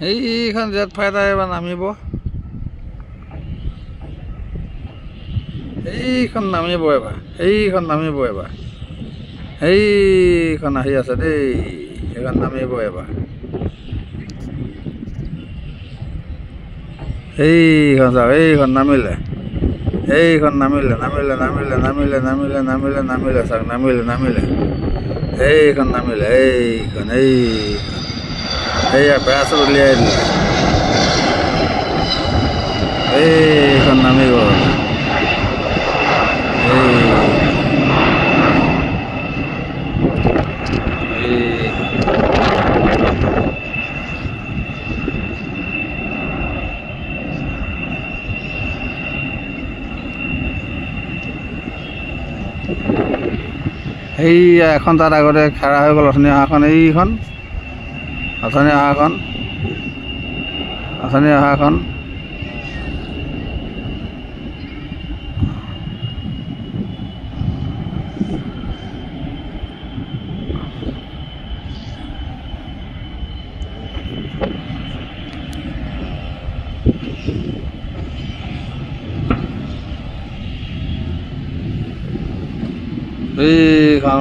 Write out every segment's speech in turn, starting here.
এইখন jet fighter এবাৰ নামিব এইখন নামিব এবাৰ এইখন আহি আছে দেই এইখন নামিব এবাৰ এইখন চাওক এইখন নামিলে চাওক নামিলে এইখন নামিলে এইয়া পেৰাচুট উলিয়াই দিলে এইখন নামি গ'ল এইয়া এখন তাত আগতে খাৰা হৈ গ'ল অথনি অহাখন এইখন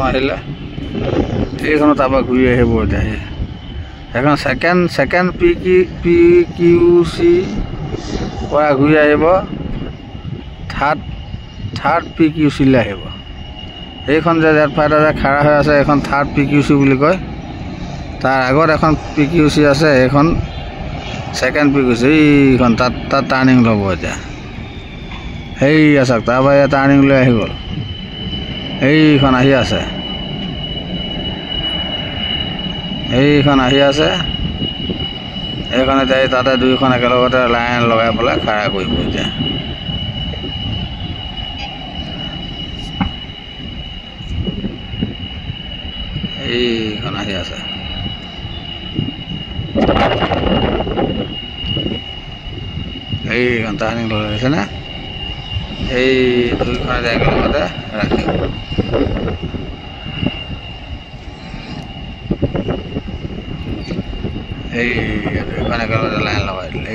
আহিলে এইখনো তাৰপৰা ঘূৰি আহিব এতিয়া এখন ছেকেণ্ড পি কিউ চি পৰা ঘূৰি আহিব থাৰ্ড পি কিউ চিলৈ আহিব এইখন যে জেট ফাইটাৰ যে খাৰা হৈ আছে এইখন থাৰ্ড পি কিউ চি বুলি কয় তাৰ আগত এখন পি কিউ চি আছে এইখন ছেকেণ্ড পি কিউ চি এইখন তাত টাৰ্ণিং ল'ব এতিয়া সেইয়া চাওক তাৰপৰা এয়া টাৰ্ণিং লৈ আহি গ'ল এইখন আহি আছে এইখন এতিয়া তাতে দুইখন একেলগতে লাইন লগাই পেলাই খাৰা কৰিব এতিয়া এইখন আহি আছে এইখন টাৰ্ণিং লৈ আছে নে এই দুইখন এতিয়া একেলগতে ৰাখিব দুইখন একেলগতে লাইন লগাই দিলে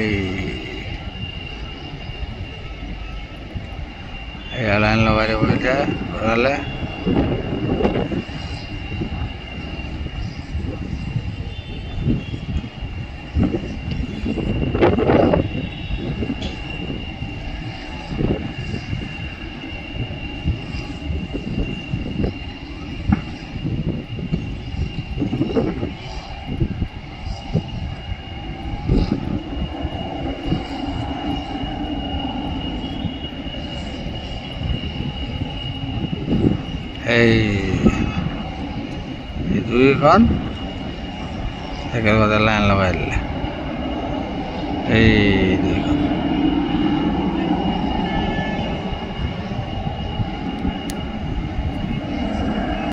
এয়া লাইন লগাই দিব এতিয়া ঘূৰালে এই দুইখন একেলগতে লাইন লগাই দিলে এই দুইখন